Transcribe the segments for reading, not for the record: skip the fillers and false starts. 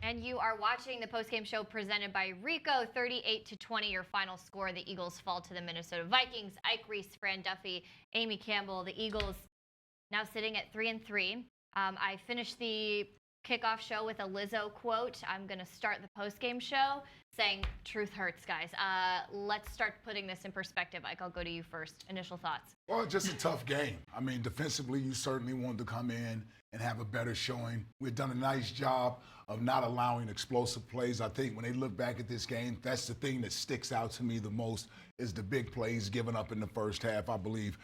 And you are watching the postgame show presented by Rico. 38-20, your final score. The Eagles fall to the Minnesota Vikings. Ike Reese, Fran Duffy, Amy Campbell. The Eagles now sitting at 3-3. I finished the kickoff show with a Lizzo quote. I'm going to start the postgame show saying, truth hurts, guys. Let's start putting this in perspective. Ike, I'll go to you first. Initial thoughts. Well, just a tough game. I mean, defensively, you certainly wanted to come in and have a better showing. We've done a nice job of not allowing explosive plays. I think when they look back at this game, that's the thing that sticks out to me the most is the big plays given up in the first half. I believe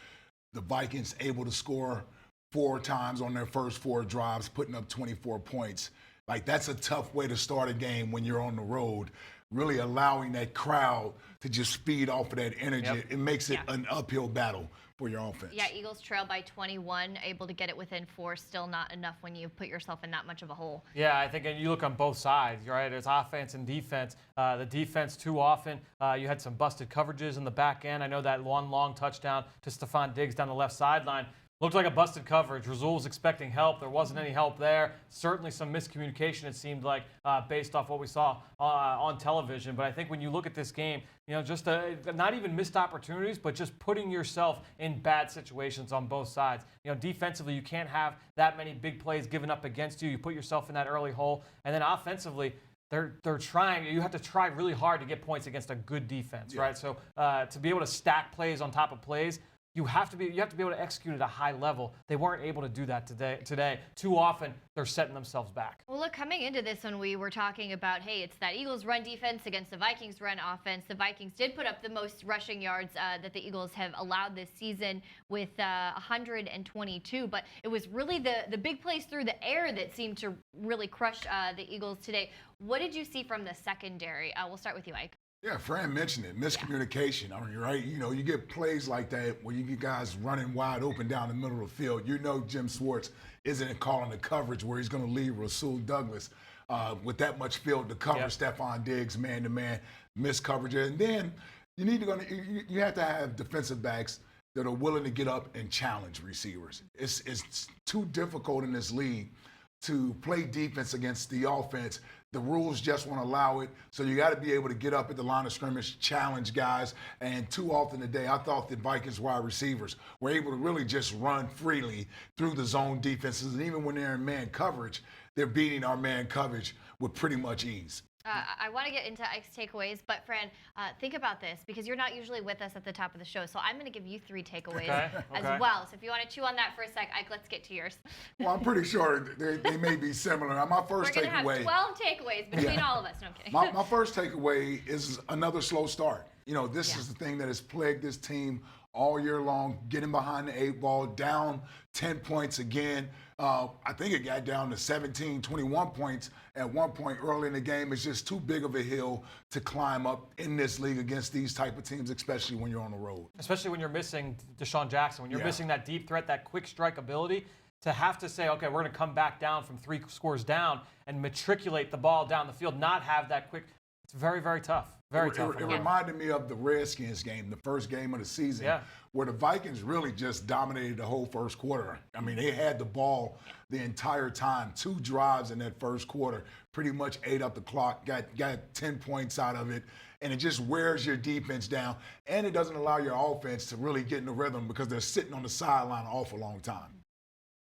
the Vikings able to score 4 times on their first 4 drives, putting up 24 points. Like, that's a tough way to start a game when you're on the road. Really allowing that crowd to just feed off of that energy. Yep. It makes it an uphill battle for your offense. Yeah, Eagles trail by 21, able to get it within 4, still not enough when you put yourself in that much of a hole. Yeah, I think, and you look on both sides, right? It's offense and defense. The defense, too often, you had some busted coverages in the back end. I know that long touchdown to Stephon Diggs down the left sideline looked like a busted coverage. Rasul was expecting help. There wasn't any help there. Certainly some miscommunication, it seemed like, based off what we saw on television. But I think when you look at this game, you know, just not even missed opportunities, but just putting yourself in bad situations on both sides. You know, defensively, you can't have that many big plays given up against you. You put yourself in that early hole. And then offensively, they're trying. You have to try really hard to get points against a good defense, right? So to be able to stack plays on top of plays, you have to be able to execute at a high level. They weren't able to do that today. Too often, they're setting themselves back. Well, look, coming into this when we were talking about, hey, it's that Eagles run defense against the Vikings run offense. The Vikings did put up the most rushing yards that the Eagles have allowed this season with 122. But it was really the big plays through the air that seemed to really crush the Eagles today. What did you see from the secondary? We'll start with you, Ike. Yeah, Fran mentioned it. Miscommunication. I mean, right? You know, you get plays like that where you get guys running wide open down the middle of the field. You know Jim Schwartz isn't calling the coverage where he's going to leave Rasul Douglas with that much field to cover Stephon Diggs man-to-man, miss coverage. And then you have to have defensive backs that are willing to get up and challenge receivers. It's too difficult in this league to play defense against the offense. The rules just won't allow it. So you got to be able to get up at the line of scrimmage, challenge guys. And too often today, I thought the Vikings wide receivers were able to really just run freely through the zone defenses. And even when they're in man coverage, they're beating our man coverage with pretty much ease. I want to get into Ike's takeaways, but Fran, think about this because you're not usually with us at the top of the show. So I'm going to give you 3 takeaways as well. So if you want to chew on that for a sec, Ike, let's get to yours. Well, I'm pretty sure they may be similar. My first We're going to have 12 takeaways between all of us. No, I'm kidding. My first takeaway is another slow start. You know, this is the thing that has plagued this team all year long, getting behind the 8 ball, down 10 points again. I think it got down to 17, 21 points at one point early in the game. It's just too big of a hill to climb up in this league against these type of teams, especially when you're on the road. Especially when you're missing Deshaun Jackson, when you're missing that deep threat, that quick strike ability. To have to say, okay, we're going to come back down from 3 scores down and matriculate the ball down the field, not have that quick. It's very, very tough. Very tough. It reminded me of the Redskins game, the first game of the season, where the Vikings really just dominated the whole first quarter. I mean, they had the ball the entire time, 2 drives in that first quarter, pretty much ate up the clock, got 10 points out of it, and it just wears your defense down, and it doesn't allow your offense to really get in the rhythm because they're sitting on the sideline an awful long time.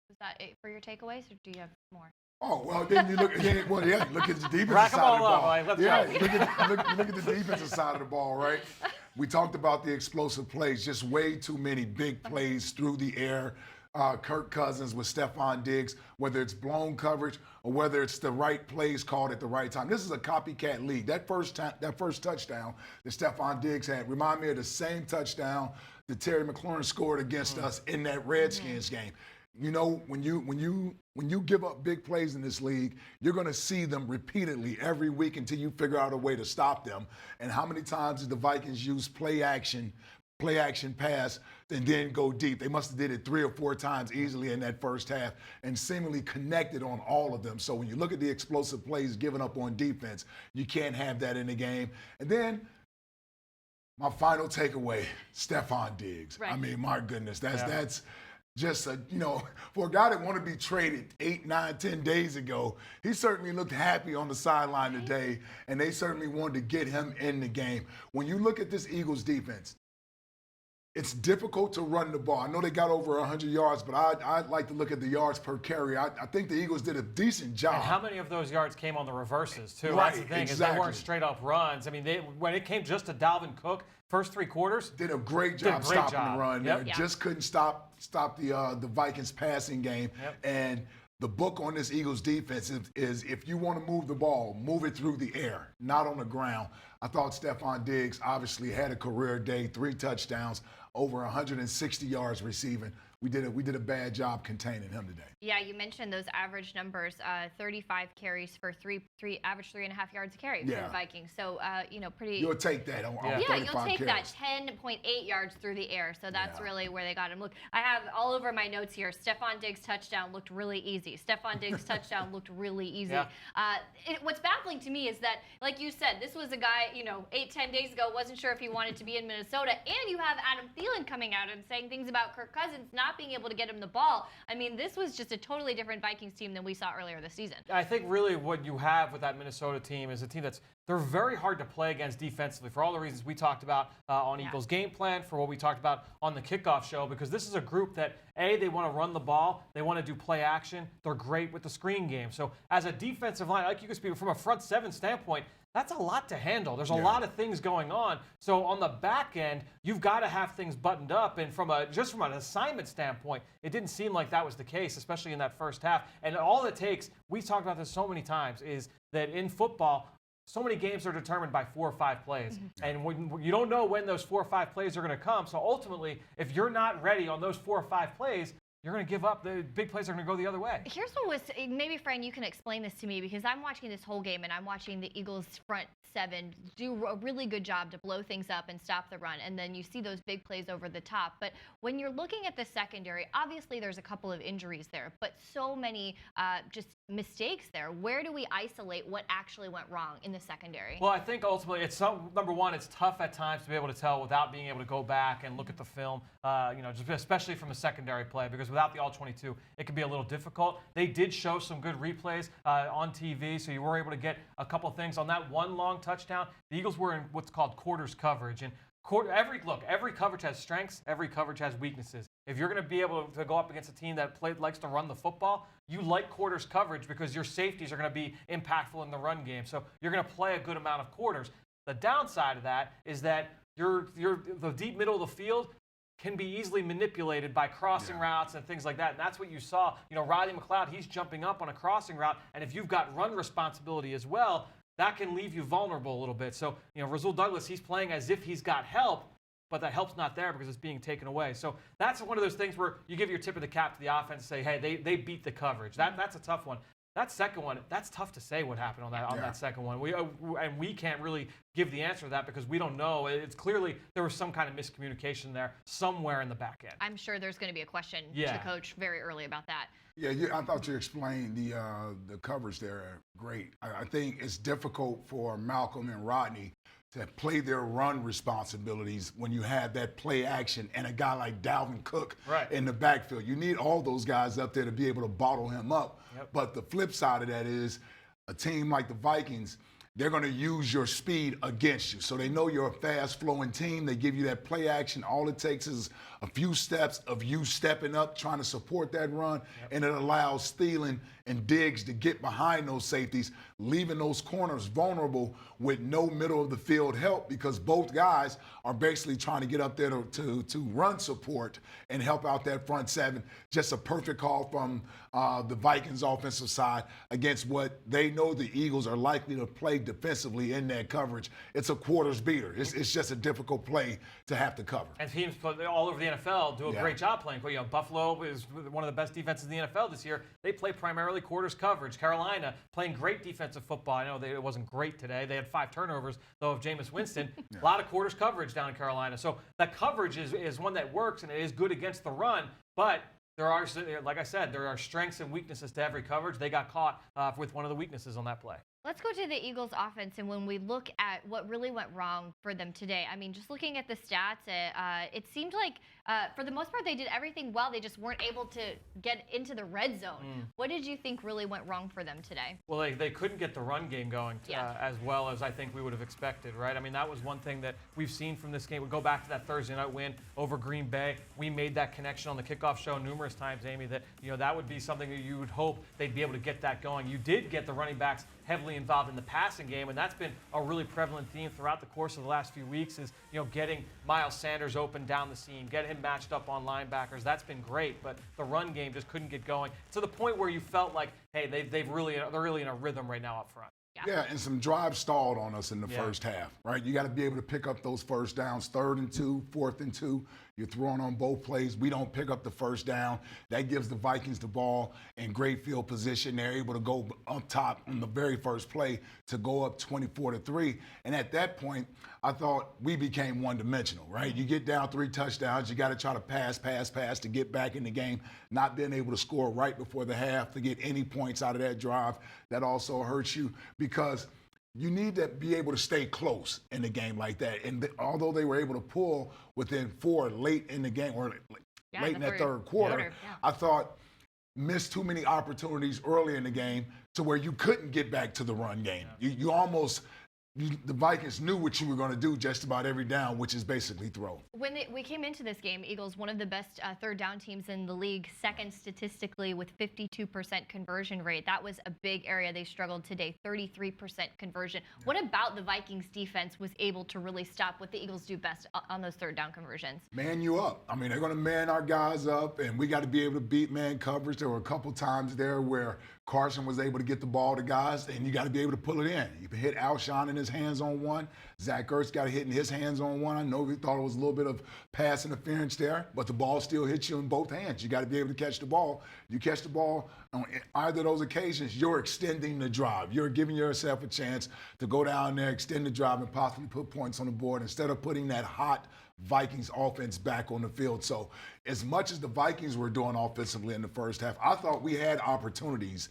Was that it for your takeaways, or do you have more? Oh, well, then you look again. Well, look at the defensive Rack side of the ball. Up, look at the defensive side of the ball, right? We talked about the explosive plays, just way too many big plays through the air. Kirk Cousins with Stephon Diggs, whether it's blown coverage or whether it's the right plays called at the right time. This is a copycat league. That first touchdown that Stephon Diggs had remind me of the same touchdown that Terry McLaurin scored against us in that Redskins game. You know, when you give up big plays in this league, you're going to see them repeatedly every week until you figure out a way to stop them. And how many times did the Vikings use play action pass and then go deep? They must have did it 3 or 4 times easily in that first half and seemingly connected on all of them. So when you look at the explosive plays given up on defense, you can't have that in the game. And then my final takeaway, Stephon Diggs. Right. I mean, my goodness, just for a guy that wanted to be traded 8, 9, 10 days ago, he certainly looked happy on the sideline today, and they certainly wanted to get him in the game. When you look at this Eagles defense, it's difficult to run the ball. I know they got over 100 yards, but I'd like to look at the yards per carry. I think the Eagles did a decent job. And how many of those yards came on the reverses, too? Right, That's the thing, exactly. is they weren't straight-up runs. I mean, when it came just to Dalvin Cook, first 3 quarters, did a great job stopping the run. Yep. There. Just couldn't stop the Vikings passing game. Yep. And the book on this Eagles defense is if you want to move the ball, move it through the air, not on the ground. I thought Stephon Diggs obviously had a career day, 3 touchdowns, over 160 yards receiving. We did a bad job containing him today. Yeah, you mentioned those average numbers, 35 carries for average 3.5 yards a carry for the Vikings. So, pretty. You'll take that on 35 Yeah, you'll take carries. that 10.8 yards through the air. So that's really where they got him. Look, I have all over my notes here. Stephon Diggs touchdown looked really easy. Stephon Diggs touchdown looked really easy. Yeah. What's baffling to me is that, like you said, this was a guy, 8, 10 days ago, wasn't sure if he wanted to be in Minnesota. And you have Adam Thielen coming out and saying things about Kirk Cousins not being able to get him the ball. I mean, this was just a totally different Vikings team than we saw earlier this season. I think really what you have with that Minnesota team is a team they're very hard to play against defensively for all the reasons we talked about on Eagles game plan, for what we talked about on the kickoff show, because this is a group that, they want to run the ball, they want to do play action, they're great with the screen game. So as a defensive line, like you could speak from a front 7 standpoint, that's a lot to handle. There's a lot of things going on. So on the back end, you've got to have things buttoned up. And just from an assignment standpoint, it didn't seem like that was the case, especially in that first half. And all it takes, we talked about this so many times, is that in football, so many games are determined by 4 or 5 plays. And when you don't know when those 4 or 5 plays are going to come. So ultimately, if you're not ready on those 4 or 5 plays, you're going to give up. The big plays are going to go the other way. Here's what was, maybe, Fran, you can explain this to me, because I'm watching this whole game and I'm watching the Eagles front 7 do a really good job to blow things up and stop the run. And then you see those big plays over the top. But when you're looking at the secondary, obviously there's a couple of injuries there, but so many just mistakes there. Where do we isolate what actually went wrong in the secondary? Well, I think ultimately number one, it's tough at times to be able to tell without being able to go back and look at the film, just especially from the secondary play, because without the all-22, it can be a little difficult. They did show some good replays on TV, so you were able to get a couple things. On that one long touchdown, the Eagles were in what's called quarters coverage. And every coverage has strengths, every coverage has weaknesses. If you're going to be able to go up against a team that likes to run the football, you like quarters coverage because your safeties are going to be impactful in the run game. So you're going to play a good amount of quarters. The downside of that is that the deep middle of the field can be easily manipulated by crossing routes and things like that. And that's what you saw. Riley McLeod, he's jumping up on a crossing route. And if you've got run responsibility as well, that can leave you vulnerable a little bit. So, Rasul Douglas, he's playing as if he's got help, but that help's not there because it's being taken away. So that's one of those things where you give your tip of the cap to the offense and say, hey, they beat the coverage. That's a tough one. That second one, that's tough to say what happened on that second one. We can't really give the answer to that because we don't know. It's clearly there was some kind of miscommunication there somewhere in the back end. I'm sure there's going to be a question to the coach very early about that. Yeah, I thought you explained the coverage there great. I think it's difficult for Malcolm and Rodney to play their run responsibilities when you have that play action and a guy like Dalvin Cook in the backfield. You need all those guys up there to be able to bottle him up. But the flip side of that is a team like the Vikings, they're going to use your speed against you. So they know you're a fast-flowing team. They give you that play action. All it takes is a few steps of you stepping up, trying to support that run, and it allows Thielen and Diggs to get behind those safeties, leaving those corners vulnerable with no middle-of-the-field help because both guys are basically trying to get up there to run support and help out that front 7. Just a perfect call from the Vikings offensive side against what they know the Eagles are likely to play defensively in that coverage. It's a quarters beater. It's just a difficult play to have to cover. And teams all over the NFL do a great job playing. Buffalo is one of the best defenses in the NFL this year. They play primarily quarters coverage. Carolina playing great defensive football. I know it wasn't great today. They had 5 turnovers, though, of Jameis Winston. A lot of quarters coverage down in Carolina. So that coverage is one that works, and it is good against the run. But there are, like I said, there are strengths and weaknesses to every coverage. They got caught with one of the weaknesses on that play. Let's go to the Eagles offense, and when we look at what really went wrong for them today, I mean, just looking at the stats, it seemed like for the most part they did everything well. They just weren't able to get into the red zone. What did you think really went wrong for them today? Well, they couldn't get the run game going as well as I think we would have expected, right? I mean, that was one thing that we've seen from this game. We go back to that Thursday night win over Green Bay. We made that connection on the kickoff show numerous times, Amy, that that would be something that you would hope they'd be able to get that going. You did get the running backs heavily involved in the passing game, and that's been a really prevalent theme throughout the course of the last few weeks is, getting Miles Sanders open down the seam, getting him matched up on linebackers. That's been great, but the run game just couldn't get going to the point where you felt like, hey, they're really in a rhythm right now up front. Yeah, and some drives stalled on us in the first half, right? You got to be able to pick up those first downs, 3rd and 2, 4th and 2. You're throwing on both plays. We don't pick up the first down. That gives the Vikings the ball in great field position. They're able to go up top on the very first play to go up 24-3. And at that point, I thought we became one-dimensional, right? You get down 3 touchdowns. You got to try to pass to get back in the game. Not being able to score right before the half to get any points out of that drive, that also hurts you because you need to be able to stay close in a game like that. And although they were able to pull within 4 late in the game or late in that third quarter, I thought missed too many opportunities early in the game to where you couldn't get back to the run game. You almost the Vikings knew what you were going to do just about every down, which is basically throw. When we came into this game, Eagles, one of the best third down teams in the league, second statistically with 52% conversion rate. That was a big area they struggled today, 33% conversion. What about the Vikings defense was able to really stop what the Eagles do best on those third down conversions? Man you up. I mean, they're going to man our guys up, and we got to be able to beat man coverage. There were a couple times there where Carson was able to get the ball to guys, and you got to be able to pull it in. You can hit Alshon in his hands on one. Zach Ertz got a hit in his hands on one. I know we thought it was a little bit of pass interference there, but the ball still hits you in both hands. You got to be able to catch the ball. You catch the ball on either of those occasions, you're extending the drive. You're giving yourself a chance to go down there, extend the drive, and possibly put points on the board instead of putting that hot Vikings offense back on the field. So as much as the Vikings were doing offensively in the first half, I thought we had opportunities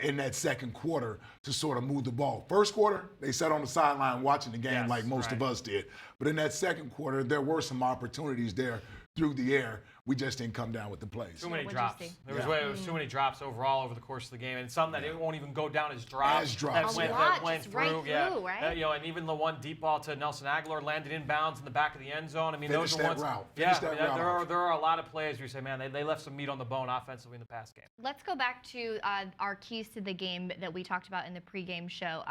in that second quarter to sort of move the ball. First quarter, they sat on the sideline watching the game like most of us did. But in that second quarter, there were some opportunities there through the air. We just didn't come down with the plays. Too many drops. There was too many drops overall over the course of the game, and some that it won't even go down as drops. That went through, right? And even the one deep ball to Nelson Aguilar landed inbounds in the back of the end zone. I mean, Finish those are that ones. Route. There are a lot of plays where you say, man, they left some meat on the bone offensively in the pass game. Let's go back to our keys to the game that we talked about in the pregame show.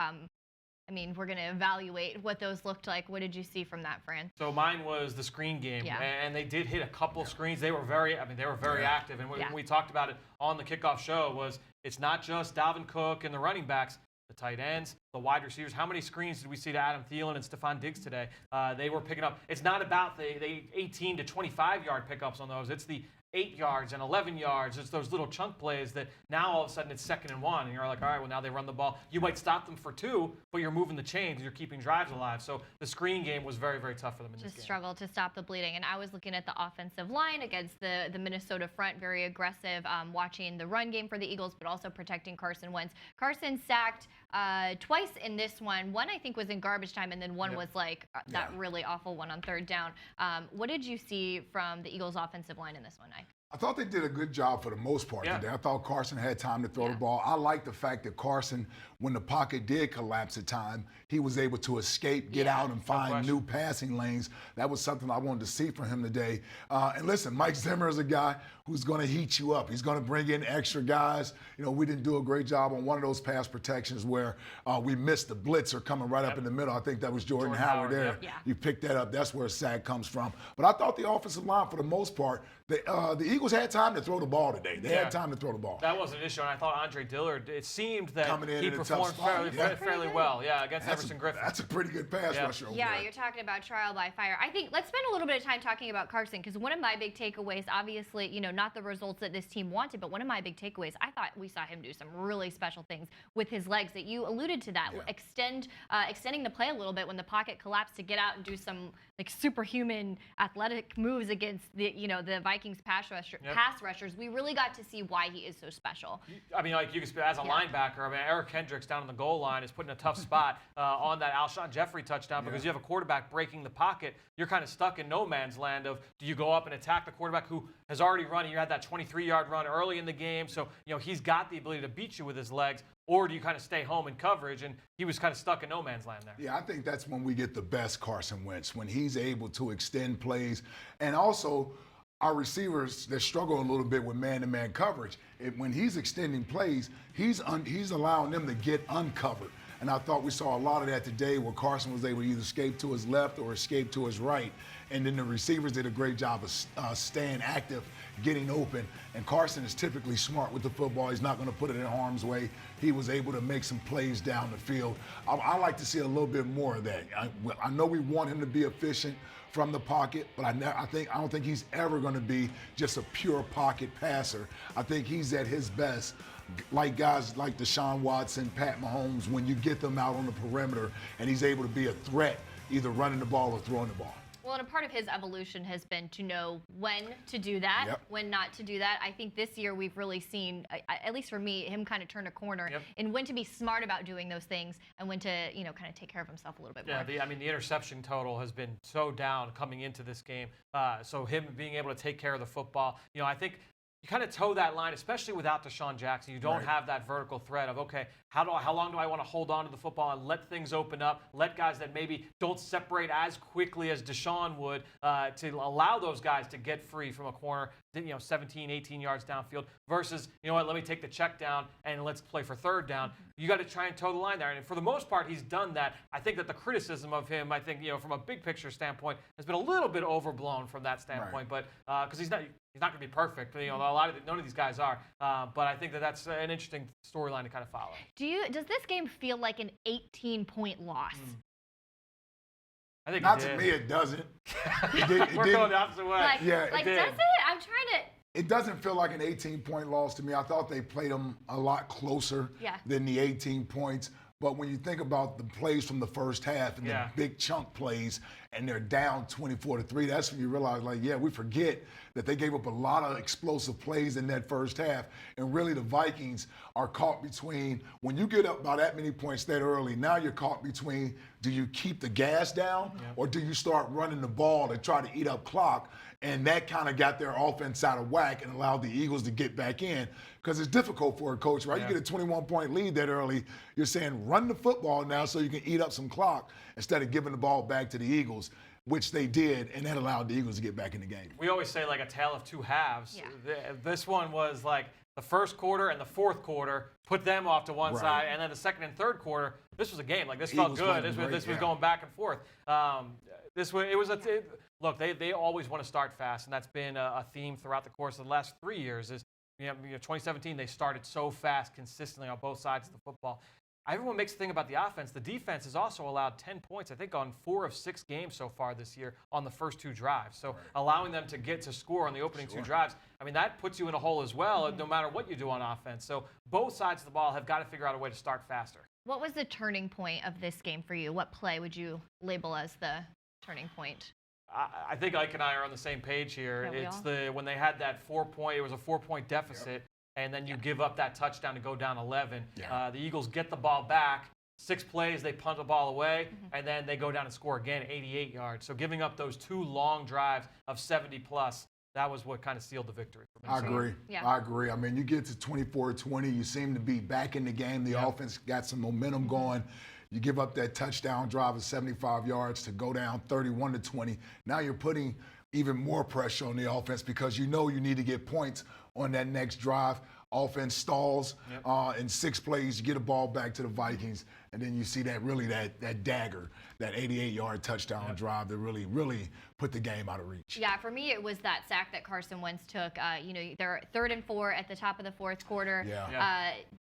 I mean, we're going to evaluate what those looked like. What did you see from that, Fran? So mine was the screen game, and they did hit a couple screens. They were very active. And when we talked about it on the kickoff show, was it's not just Dalvin Cook and the running backs, the tight ends, the wide receivers. How many screens did we see to Adam Thielen and Stephon Diggs today? They were picking up. It's not about the 18 to 25-yard pickups on those. It's the 8 yards and 11 yards. It's those little chunk plays that now all of a sudden it's 2nd and 1, and you're like, all right, well, now they run the ball. You might stop them for 2, but you're moving the chains. You're keeping drives alive. So the screen game was very, very tough for them in this game. Just struggled to stop the bleeding. And I was looking at the offensive line against the Minnesota front, very aggressive, watching the run game for the Eagles, but also protecting Carson Wentz. Carson sacked twice in this one. One, I think, was in garbage time, and then one was like that really awful one on 3rd down. What did you see from the Eagles' offensive line in this one, Ike? I thought they did a good job for the most part today. I thought Carson had time to throw the ball. I like the fact that Carson, when the pocket did collapse at time, he was able to escape, get out, and find new passing lanes. That was something I wanted to see from him today. And listen, Mike Zimmer is a guy who's going to heat you up. He's going to bring in extra guys. We didn't do a great job on one of those pass protections where we missed the blitzer coming right up in the middle. I think that was Jordan Howard there. You picked that up. That's where a sack comes from. But I thought the offensive line, for the most part, the Eagles had time to throw the ball today. They had time to throw the ball. That was an issue, and I thought Andre Dillard, it seemed that he performed fairly well against Everson Griffin. That's a pretty good pass rusher over there. You're talking about trial by fire. I think let's spend a little bit of time talking about Carson, because one of my big takeaways, obviously, not the results that this team wanted, but one of my big takeaways, I thought we saw him do some really special things with his legs that you alluded to that. Extending the play a little bit when the pocket collapsed to get out and do some like superhuman athletic moves against the Vikings pass rush pass rushers, we really got to see why he is so special. I mean, like you can as a linebacker. I mean, Eric Kendricks down on the goal line is put in a tough spot on that Alshon Jeffrey touchdown because you have a quarterback breaking the pocket. You're kind of stuck in no man's land of do you go up and attack the quarterback who has already run? You had that 23-yard run early in the game, so he's got the ability to beat you with his legs. Or do you kind of stay home in coverage? And he was kind of stuck in no man's land there. Yeah, I think that's when we get the best Carson Wentz, when he's able to extend plays. And also, our receivers that struggle a little bit with man-to-man coverage, when he's extending plays, he's allowing them to get uncovered. And I thought we saw a lot of that today where Carson was able to either escape to his left or escape to his right. And then the receivers did a great job of staying active, getting open. And Carson is typically smart with the football. He's not going to put it in harm's way. He was able to make some plays down the field. I like to see a little bit more of that. I know we want him to be efficient from the pocket, but I don't think he's ever going to be just a pure pocket passer. I think he's at his best, like guys like Deshaun Watson, Pat Mahomes, when you get them out on the perimeter and he's able to be a threat, either running the ball or throwing the ball. Well, and a part of his evolution has been to know when to do that, when not to do that. I think this year we've really seen, at least for me, him kind of turn a corner in when to be smart about doing those things and when to, kind of take care of himself a little bit more. Yeah, the interception total has been so down coming into this game. So him being able to take care of the football, I think you kind of toe that line, especially without Deshaun Jackson. You don't have that vertical threat of, okay, how long do I want to hold on to the football and let things open up, let guys that maybe don't separate as quickly as Deshaun would to allow those guys to get free from a corner, 17, 18 yards downfield versus, let me take the check down and let's play for third down. You got to try and toe the line there. And for the most part, he's done that. I think that the criticism of him, from a big picture standpoint, has been a little bit overblown from that standpoint. But because he's not going to be perfect. None of these guys are. But I think that's an interesting storyline to kind of follow. Does this game feel like an 18-point loss? I think not to me, it doesn't. We're going the opposite way. Does it? I'm trying to. It doesn't feel like an 18-point loss to me. I thought they played them a lot closer than the 18 points. But when you think about the plays from the first half and the big chunk plays, and they're down 24-3, that's when you realize, we forget that they gave up a lot of explosive plays in that first half. And really, the Vikings are caught between, when you get up by that many points that early, now you're caught between, do you keep the gas down or do you start running the ball to try to eat up clock? And that kind of got their offense out of whack and allowed the Eagles to get back in. Because it's difficult for a coach, right? You get a 21-point lead that early. You're saying run the football now so you can eat up some clock instead of giving the ball back to the Eagles, which they did, and that allowed the Eagles to get back in the game. We always say like a tale of two halves. This one was like the first quarter and the fourth quarter, put them off to one side, and then the second and third quarter, this was a game. Like, this felt good. This was going back and forth. Look, they always want to start fast, and that's been a theme throughout the course of the last 3 years. 2017, they started so fast consistently on both sides of the football. Everyone makes a thing about the offense. The defense has also allowed 10 points, I think, on 4 of 6 games so far this year on the first 2 drives. So allowing them to get to score on the opening 2 drives, that puts you in a hole as well, no matter what you do on offense. So both sides of the ball have got to figure out a way to start faster. What was the turning point of this game for you? What play would you label as the turning point? I think Ike and I are on the same page here. It's when they had that 4-point, it was a 4-point deficit. And then you give up that touchdown to go down 11. The Eagles get the ball back. 6 plays, they punt the ball away, and then they go down and score again at 88 yards. So giving up those 2 long drives of 70-plus, that was what kind of sealed the victory for Minnesota. I agree. You get to 24-20, you seem to be back in the game. The offense got some momentum going. You give up that touchdown drive of 75 yards to go down 31-20. Now you're putting even more pressure on the offense because you need to get points on that next drive. Offense stalls in 6 plays. You get a ball back to the Vikings, and then you see that dagger, that 88-yard touchdown drive that really put the game out of reach. Yeah, for me, it was that sack that Carson Wentz took. They're 3rd and 4 at the top of the 4th quarter.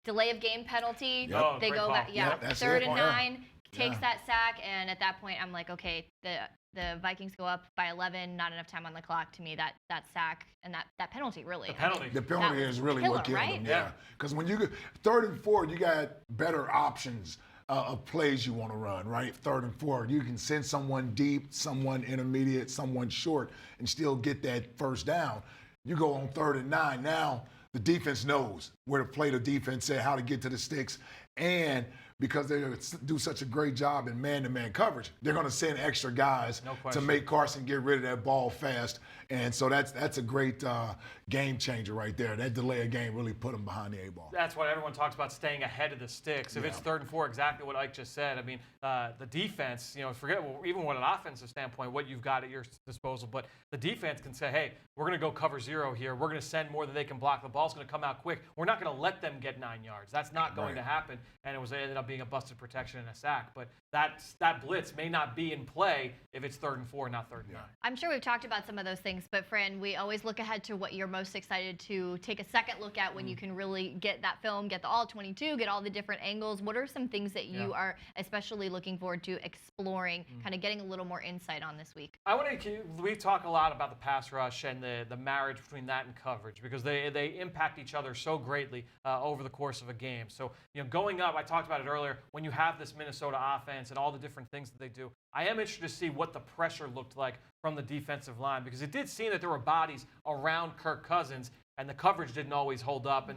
Delay of game penalty. They go back. 3rd and 9. Takes that sack, and at that point, I'm like, okay, the Vikings go up by 11, not enough time on the clock. To me, that sack and that penalty really. The penalty is really what killed them. Because when you get 3rd and 4, you got better options of plays you want to run, right? 3rd and 4, you can send someone deep, someone intermediate, someone short, and still get that first down. You go on 3rd and 9. Now the defense knows where to play the defense and how to get to the sticks. And because they do such a great job in man-to-man coverage, they're going to send extra guys to make Carson get rid of that ball fast. And so that's a great game changer right there. That delay of game really put them behind the 8-ball. That's what everyone talks about, staying ahead of the sticks. If it's 3rd and 4, exactly what Ike just said. I mean, the defense, forget even what an offensive standpoint, what you've got at your disposal, but the defense can say, hey, we're going to go cover 0 here. We're going to send more than they can block. The ball's going to come out quick. We're not going to let them get 9 yards. That's not going to happen. And it ended up being a busted protection and a sack. But that blitz may not be in play if it's 3rd and 4, not 3rd and 9. I'm sure we've talked about some of those things, but Fran, we always look ahead to what you're most excited to take a second look at when you can really get that film, get the all 22, get all the different angles. What are some things that you are especially looking forward to exploring, kind of getting a little more insight on this week? We talk a lot about the pass rush and the marriage between that and coverage, because they impact each other so greatly over the course of a game. So, going up, I talked about it earlier, when you have this Minnesota offense and all the different things that they do, I am interested to see what the pressure looked like from the defensive line, because it did seem that there were bodies around Kirk Cousins and the coverage didn't always hold up.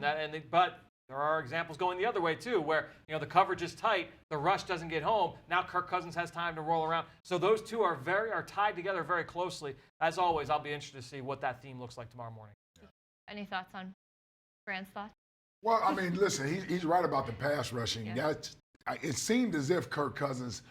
But there are examples going the other way too, where the coverage is tight, the rush doesn't get home. Now Kirk Cousins has time to roll around. So those two are tied together very closely. As always, I'll be interested to see what that theme looks like tomorrow morning. Any thoughts on Fran's thoughts? Well, I mean, listen, he's right about the pass rushing. It seemed as if Kirk Cousins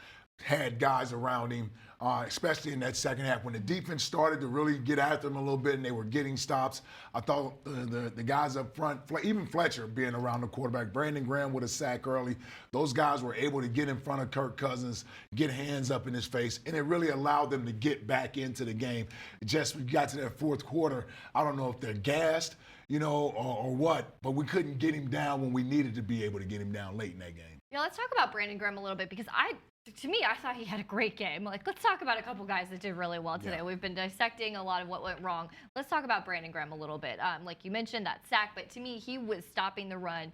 had guys around him, especially in that second half. When the defense started to really get after him a little bit and they were getting stops, I thought the guys up front, even Fletcher being around the quarterback, Brandon Graham with a sack early, those guys were able to get in front of Kirk Cousins, get hands up in his face, and it really allowed them to get back into the game. Just we got to that fourth quarter, I don't know if they're gassed, or what, but we couldn't get him down when we needed to be able to get him down late in that game. Yeah, let's talk about Brandon Graham a little bit, because to me, I thought he had a great game. Let's talk about a couple guys that did really well today. We've been dissecting a lot of what went wrong. Let's talk about Brandon Graham a little bit. Like you mentioned, that sack, but to me, he was stopping the run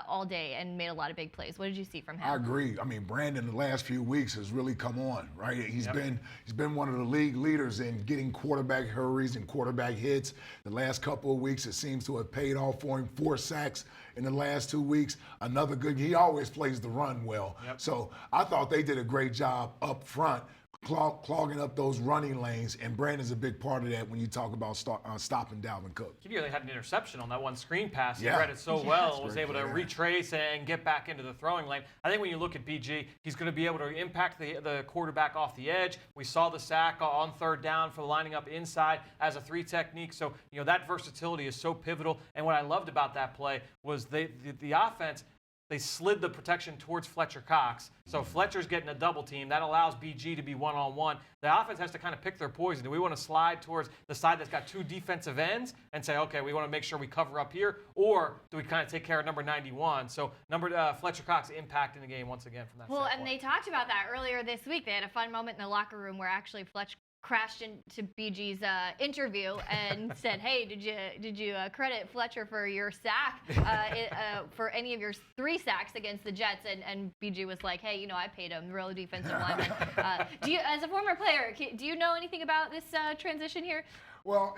all day and made a lot of big plays. What did you see from him? I agree. I mean, Brandon, the last few weeks has really come on, right? He's been one of the league leaders in getting quarterback hurries and quarterback hits. The last couple of weeks, it seems to have paid off for him. 4 sacks in the last 2 weeks. Another good. He always plays the run well. So I thought they did a great job up front, clogging up those running lanes, and Brandon's a big part of that when you talk about stopping Dalvin Cook. He nearly had an interception on that one screen pass. He read it so well and was able to retrace and get back into the throwing lane. I think when you look at BG, he's going to be able to impact the quarterback off the edge. We saw the sack on 3rd down for lining up inside as a 3 technique. So, that versatility is so pivotal. And what I loved about that play was the offense, they slid the protection towards Fletcher Cox. So Fletcher's getting a double team. That allows BG to be one-on-one. The offense has to kind of pick their poison. Do we want to slide towards the side that's got 2 defensive ends and say, okay, we want to make sure we cover up here? Or do we kind of take care of number 91? So Fletcher Cox impacting the game once again from that standpoint. And they talked about that earlier this week. They had a fun moment in the locker room where actually Fletcher crashed into BG's interview and said, "Hey, did you credit Fletcher for your sack for any of your 3 sacks against the Jets?" And BG was like, "Hey, I paid him, real defensive lineman." Do you, as a former player, do you know anything about this transition here? Well,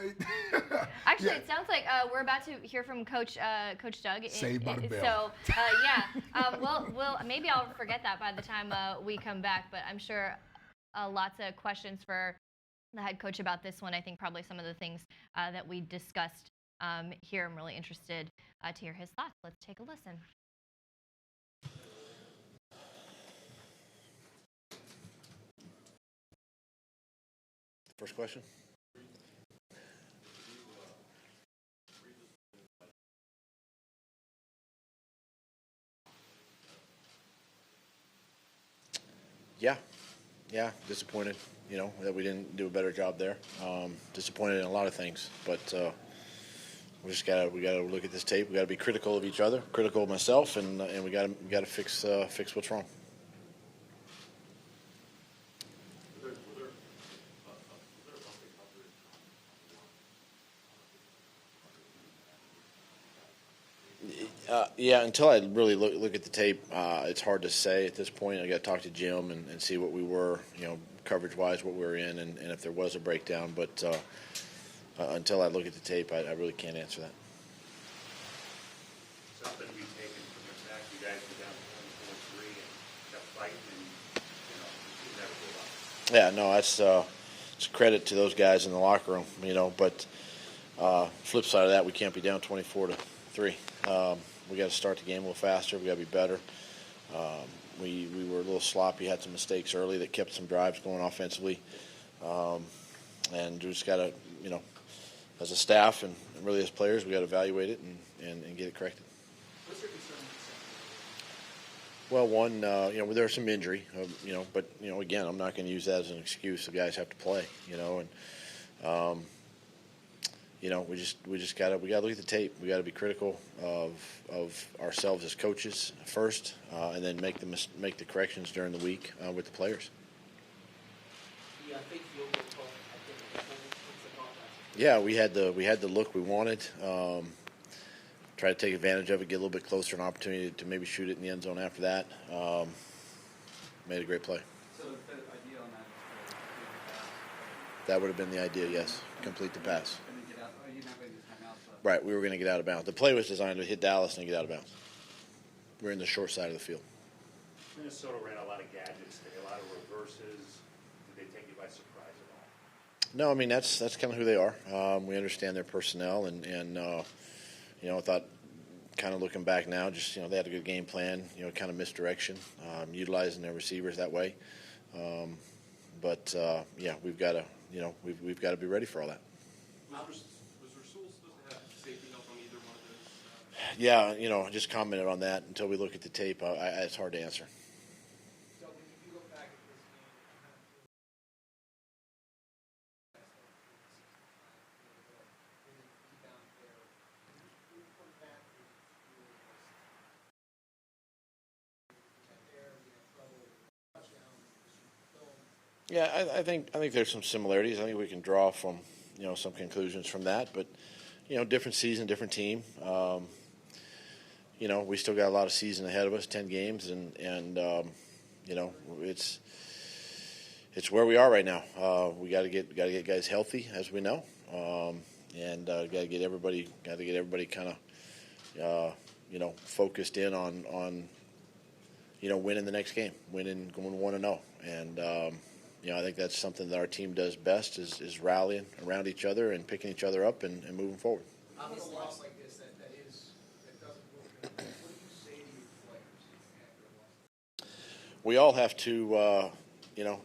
actually, it sounds like we're about to hear from Coach Doug. Saved by the bell. So, well, maybe I'll forget that by the time we come back. But I'm sure lots of questions for the head coach about this one. I think probably some of the things that we discussed here. I'm really interested to hear his thoughts. Let's take a listen. First question. Yeah, disappointed, that we didn't do a better job there. Disappointed in a lot of things, but we gotta look at this tape. We gotta be critical of each other, critical of myself, and we gotta fix what's wrong. Until I really look at the tape, it's hard to say at this point. I got to talk to Jim and see what we were, coverage-wise, what we were in, and if there was a breakdown. But until I look at the tape, I really can't answer that. Something we've taken from the fact you guys were down 24-3 and kept fighting and, you never give up. Yeah, no, it's a credit to those guys in the locker room, but flip side of that, we can't be down 24-3. We got to start the game a little faster. We got to be better. We were a little sloppy, had some mistakes early that kept some drives going offensively. And we just got to, as a staff and really as players, we got to evaluate it and get it corrected. What's your concern with the Well, one, there's some injury, but again, I'm not going to use that as an excuse. The guys have to play, and we got to look at the tape. We got to be critical of ourselves as coaches first, and then make the corrections during the week with the players. Yeah, I think field goal call. I think Yeah, we had the look we wanted. Try to take advantage of it, get a little bit closer, an opportunity to maybe shoot it in the end zone after that. Made a great play. So the idea on that is to complete the pass. That would have been the idea, yes. Complete the pass. And then get out. You're not going to get timeout. So. Right, we were going to get out of bounds. The play was designed to hit Dallas and get out of bounds. We're in the short side of the field. Minnesota ran a lot of gadgets today, a lot of reverses. Did they take you by surprise at all? No, I mean, that's kind of who they are. We understand their personnel, and I thought kind of looking back now, just, they had a good game plan, kind of misdirection, utilizing their receivers that way. But we've got to, we've got to be ready for all that. Was Rasul supposed to have safety help on either one of those? Yeah, I just commented on that. Until we look at the tape, it's hard to answer. So when you look back at this game, Yeah, I think there's some similarities. I think we can draw from some conclusions from that. But different season, different team. We still got a lot of season ahead of us, 10 games, and it's where we are right now. We got to get guys healthy, as we know, and got to get everybody kind of focused in on winning the next game, going 1-0, and I think that's something that our team does best is rallying around each other and picking each other up and moving forward. on a loss like this that doesn't look good, what do you say to your players after a loss? We all have to,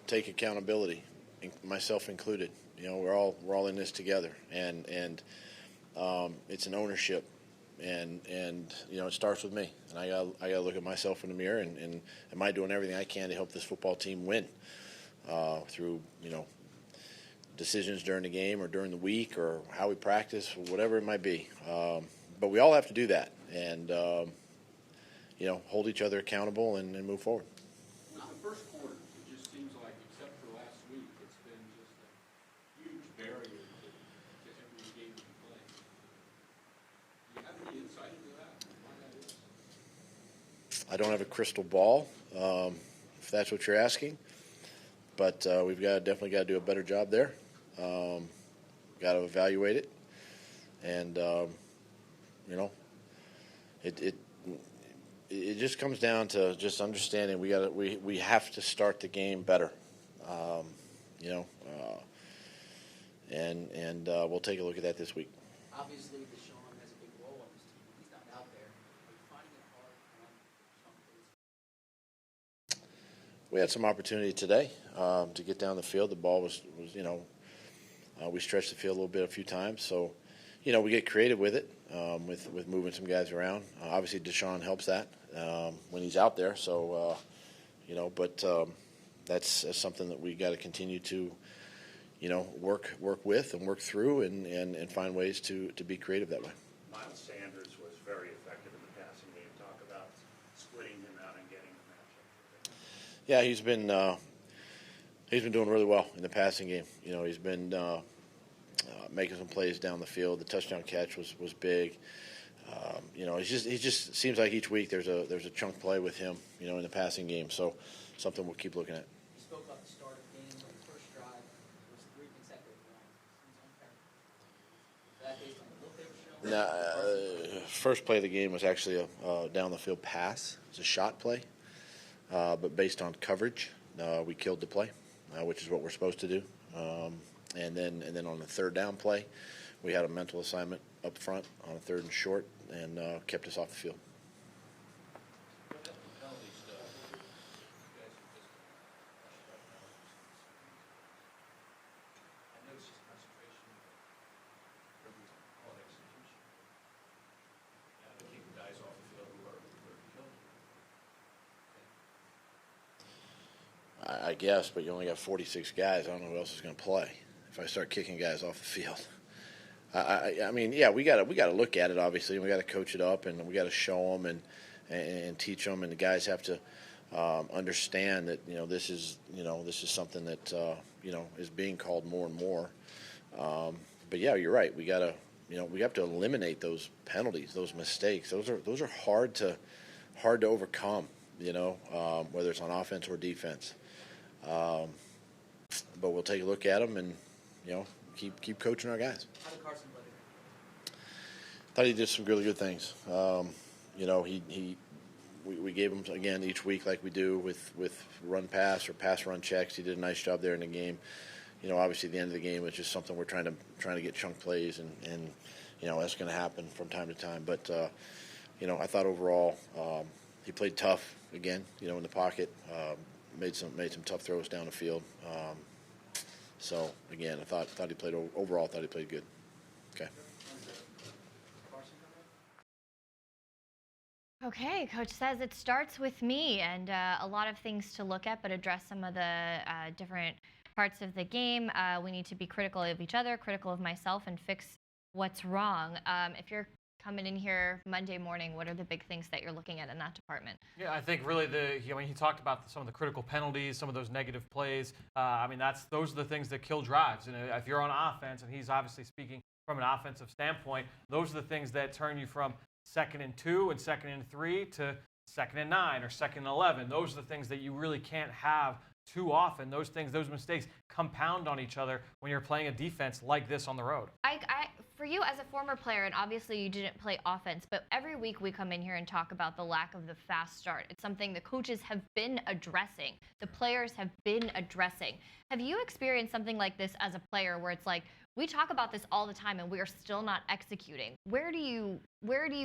take accountability, myself included. We're all in this together, and it's an ownership, and it starts with me, and I gotta look at myself in the mirror, and am I doing everything I can to help this football team win through decisions during the game or during the week or how we practice, or whatever it might be. But we all have to do that, and hold each other accountable and move forward. In the first quarter, it just seems like, except for last week, it's been just a huge barrier to every game that you play. Do you have any insight into that? Why that is? I don't have a crystal ball, if that's what you're asking. But we've definitely got to do a better job there. Got to evaluate it, and it just comes down to just understanding we have to start the game better, and we'll take a look at that this week. Obviously, Deshaun has a big role on this team. He's not out there. Are you finding it hard on some days? We had some opportunity today to get down the field. The ball was we stretched the field a little bit a few times. So, we get creative with it, with moving some guys around. Obviously, Deshaun helps that when he's out there. So, but that's something that we got to continue to, work with and work through and find ways to be creative that way. Miles Sanders was very effective in the passing game. Talk about splitting him out and getting the matchup. Yeah, he's been doing really well in the passing game. He's been making some plays down the field. The touchdown catch was big. He just seems like each week there's a chunk play with him, in the passing game. So something we'll keep looking at. You spoke about the start of the game. The first drive was 3 consecutive runs. First play of the game was actually a down the field pass. It's a shot play, but based on coverage, we killed the play, which is what we're supposed to do. And then on the third down play, we had a mental assignment up front on a 3rd and short, and kept us off the field. I guess, but you only got 46 guys. I don't know who else is going to play if I start kicking guys off the field. I mean, yeah, we got to look at it, obviously, and we got to coach it up, and we got to show them and teach them, and the guys have to understand that this is something that is being called more and more. But yeah, you're right. We have to eliminate those penalties, those mistakes. Those are hard to overcome. Whether it's on offense or defense. But we'll take a look at them and keep coaching our guys. How did Carson play? Thought he did some really good things. We gave him again each week like we do with run pass or pass run checks. He did a nice job there in the game. Obviously at the end of the game it's just something we're trying to get chunk plays and that's going to happen from time to time. But I thought overall he played tough again. In the pocket, made some tough throws down the field. So again, I thought he played overall. Thought he played good. Okay. Okay, Coach says it starts with me, and a lot of things to look at, but address some of the different parts of the game. We need to be critical of each other, critical of myself, and fix what's wrong. If you're coming in here Monday morning, what are the big things that you're looking at in that department? Yeah, I think really he talked about some of the critical penalties, some of those negative plays. Those are the things that kill drives. And if you're on offense, and he's obviously speaking from an offensive standpoint, those are the things that turn you from 2nd and 2 and 2nd and 3 to 2nd and 9 or 2nd and 11. Those are the things that you really can't have too often. Those mistakes compound on each other when you're playing a defense like this on the road. For you as a former player, and obviously you didn't play offense, but every week we come in here and talk about the lack of the fast start. It's something the coaches have been addressing. The players have been addressing. Have you experienced something like this as a player where it's like, we talk about this all the time and we are still not executing? Where do you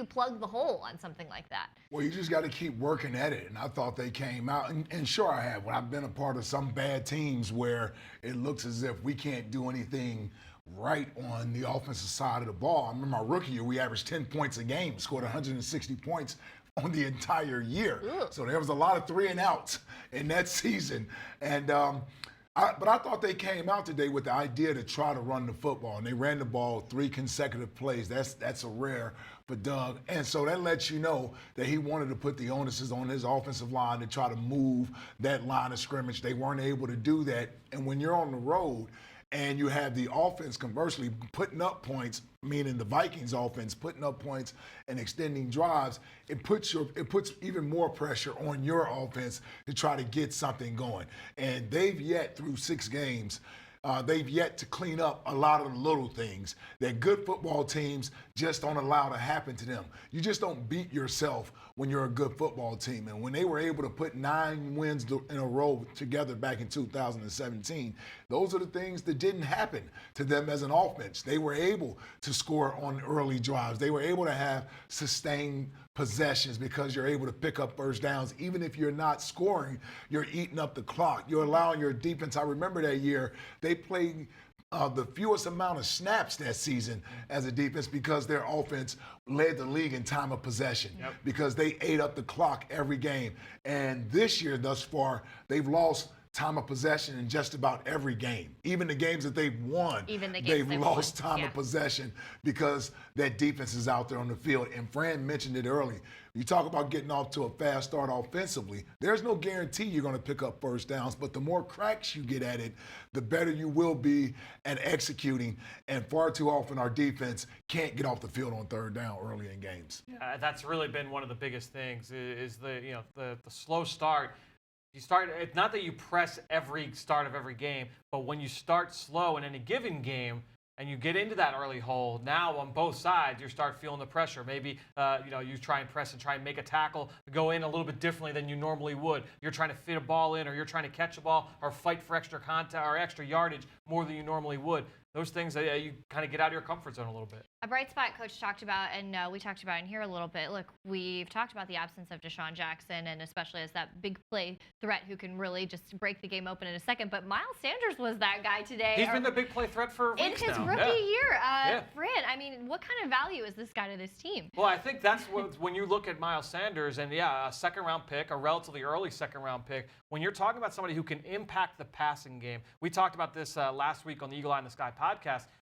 plug the hole on something like that? Well, you just got to keep working at it. And I thought they came out, and sure I have. When I've been a part of some bad teams where it looks as if we can't do anything right on the offensive side of the ball. I remember my rookie year, we averaged 10 points a game, scored 160 points on the entire year. Ugh. So there was a lot of 3 and outs in that season. And but I thought they came out today with the idea to try to run the football, and they ran the ball 3 consecutive plays. That's a rare for Doug. And so that lets you know that he wanted to put the onus on his offensive line to try to move that line of scrimmage. They weren't able to do that. And when you're on the road and you have the offense conversely putting up points, meaning the Vikings offense putting up points and extending drives, it puts even more pressure on your offense to try to get something going. And they've yet, through 6 games, they've yet to clean up a lot of the little things that good football teams just don't allow to happen to them. You just don't beat yourself when you're a good football team. And when they were able to put 9 wins in a row together back in 2017, those are the things that didn't happen to them as an offense. They were able to score on early drives. They were able to have sustained possessions because you're able to pick up first downs. Even if you're not scoring, you're eating up the clock. You're allowing your defense. I remember that year they played the fewest amount of snaps that season as a defense because their offense led the league in time of possession. Yep. Because they ate up the clock every game. And this year thus far, they've lost time of possession in just about every game. Even the games that they've won, they've lost time of possession because that defense is out there on the field. And Fran mentioned it early. You talk about getting off to a fast start offensively. There's no guarantee you're going to pick up first downs, but the more cracks you get at it, the better you will be at executing. And far too often our defense can't get off the field on 3rd down early in games. Yeah, that's really been one of the biggest things is the slow start. You start. It's not that you press every start of every game, but when you start slow in any given game, and you get into that early hole, now on both sides, you start feeling the pressure. Maybe, you try and press and try and make a tackle, go in a little bit differently than you normally would. You're trying to fit a ball in, or you're trying to catch a ball or fight for extra contact or extra yardage more than you normally would. Those things, you kind of get out of your comfort zone a little bit. A bright spot Coach talked about, and we talked about in here a little bit. Look, we've talked about the absence of Deshaun Jackson, and especially as that big play threat who can really just break the game open in a second. But Miles Sanders was that guy today. He's been the big play threat for in weeks his now. rookie year. Yeah. Fran, I mean, what kind of value is this guy to this team? Well, I think that's when you look at Miles Sanders, and a second-round pick, a relatively early second-round pick, when you're talking about somebody who can impact the passing game. We talked about this last week on the Eagle Eye in the Sky podcast,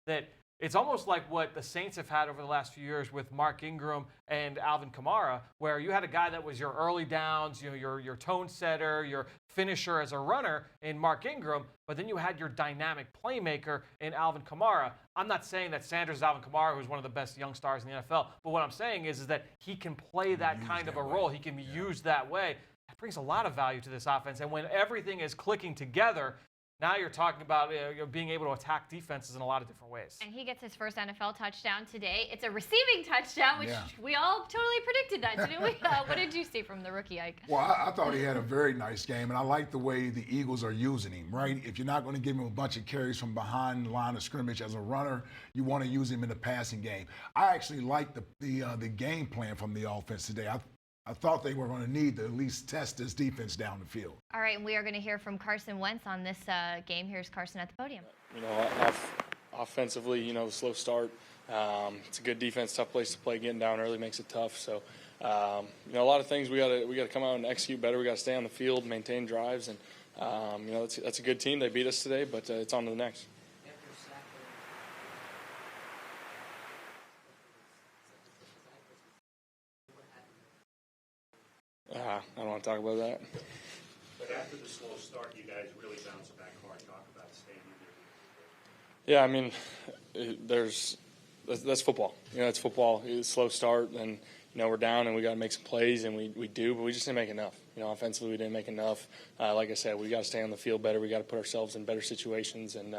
that it's almost like what the Saints have had over the last few years with Mark Ingram and Alvin Kamara, where you had a guy that was your early downs, your tone setter, your finisher as a runner in Mark Ingram, but then you had your dynamic playmaker in Alvin Kamara. I'm not saying that Sanders is Alvin Kamara, who's one of the best young stars in the NFL, but what I'm saying is that he can play that kind of a role. He can be used that way. That brings a lot of value to this offense, and when everything is clicking together, now you're talking about being able to attack defenses in a lot of different ways. And he gets his first NFL touchdown today. It's a receiving touchdown, which we all totally predicted that, didn't we? What did you see from the rookie, Ike? Well, I thought he had a very nice game, and I like the way the Eagles are using him, right? If you're not going to give him a bunch of carries from behind the line of scrimmage as a runner, you want to use him in the passing game. I actually like the game plan from the offense today. I thought they were going to need to at least test this defense down the field. All right, and we are going to hear from Carson Wentz on this game. Here's Carson at the podium. Offensively, the slow start. It's a good defense, tough place to play. Getting down early makes it tough. So, a lot of things we got to come out and execute better. We got to stay on the field, maintain drives, and that's a good team. They beat us today, but it's on to the next. I don't want to talk about that. But after the slow start, you guys really bounced back hard. Talk about staying in there. Yeah, that's football. It's football. It's a slow start, and we're down, and we got to make some plays, and we do, but we just didn't make enough. Offensively, we didn't make enough. Like I said, we got to stay on the field better. We got to put ourselves in better situations and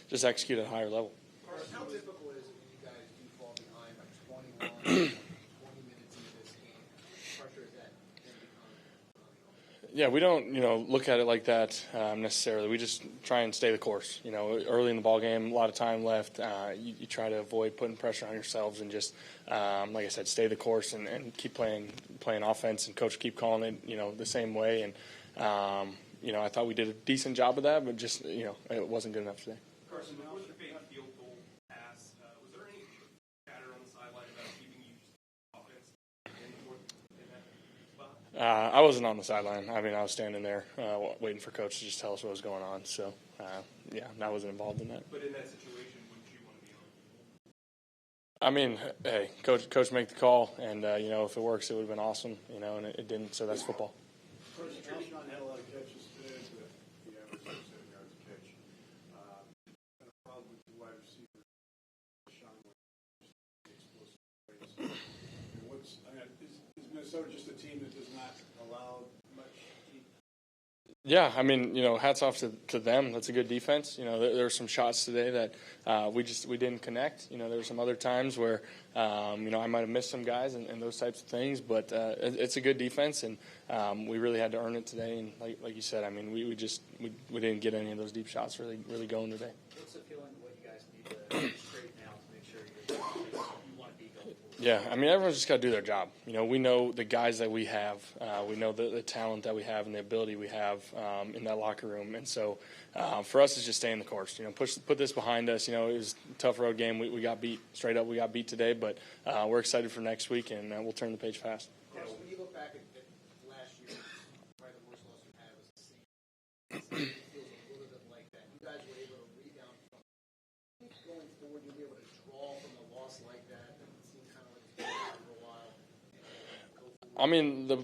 just execute at a higher level. Carson, how typical is it when you guys do fall behind by 21, 20 minutes into this game? Pressure is that then becomes Yeah, we don't, look at it like that necessarily. We just try and stay the course. Early in the ball game, a lot of time left. You try to avoid putting pressure on yourselves and just, like I said, stay the course and keep playing offense. And coach keep calling it, the same way. And I thought we did a decent job of that, but just, it wasn't good enough today. Carson, before the fake field goal pass, was there any chatter on the sideline about keeping you offense in that spot? I wasn't on the sideline. I was standing there waiting for coach to just tell us what was going on. So, I wasn't involved in that. But in that situation, wouldn't you want to be on? Hey, coach make the call, and if it works, it would have been awesome. And it didn't. So that's football. Carson, Alshon had a lot of catches today, but he averaged 7 yards a catch. And a problem with the wide receiver, Sean Wentz, explosive plays. Is Minnesota just a team that does not allow much deep? Yeah, hats off to them. That's a good defense. There were some shots today that we didn't connect. There were some other times where I might have missed some guys and those types of things. But it's a good defense, and we really had to earn it today. And like you said, we didn't get any of those deep shots really going today. What's the feeling of what you guys need to straighten out to make sure you want to be going forward? Yeah, everyone's just got to do their job. We know the guys that we have. We know the talent that we have and the ability we have in that locker room. And so for us, it's just staying the course. Put this behind us. It was a tough road game. We got beat straight up. We got beat today, but we're excited for next week, and we'll turn the page fast. Carson, when you look back at last year, probably the worst loss you had was the Saints. It feels a little bit like that. You guys were able to rebound from it. Going forward, you'll be able to draw from a loss like that. It seemed kind of like it's been for a while.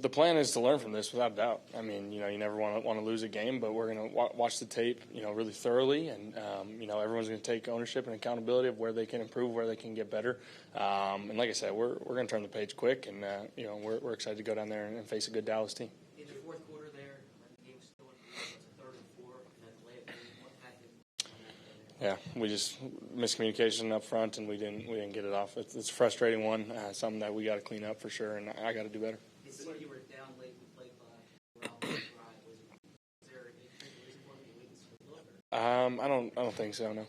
The plan is to learn from this without a doubt. You never want to lose a game, but we're going to watch the tape, really thoroughly, and everyone's going to take ownership and accountability of where they can improve, where they can get better. And like I said, we're going to turn the page quick, and we're excited to go down there and face a good Dallas team. In the fourth quarter, there when the game was still in the 3rd and 4, and then delay it, what happened? Yeah, we just miscommunication up front, and we didn't get it off. It's a frustrating one, something that we got to clean up for sure, and I got to do better. You said you were down late and played by around the drive. Was there any reason why you waited so long? I don't think so. No.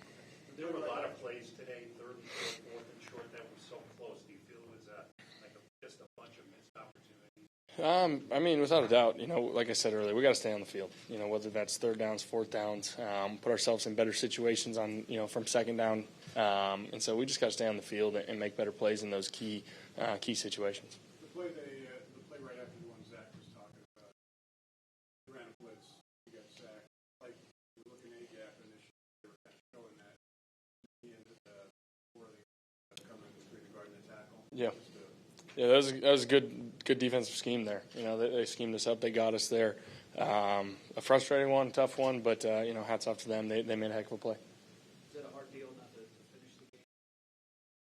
There were a lot of plays today, third and short, fourth and short, that were so close. Do you feel it was just a bunch of missed opportunities? I mean, without a doubt, like I said earlier, we got to stay on the field. Whether that's third downs, fourth downs, put ourselves in better situations on, from second down, and so we just got to stay on the field and make better plays in those key situations. The play right after the one Zach was talking about, you ran a blitz, you got sacked. Like, you're looking A gap, and they were kind of showing that. He ended where they come in between the guard and the tackle. Yeah. Yeah, that was a good defensive scheme there. They schemed us up. They got us there. A frustrating one, tough one, but hats off to them. They made a heck of a play. Is it a hard deal not to finish the game?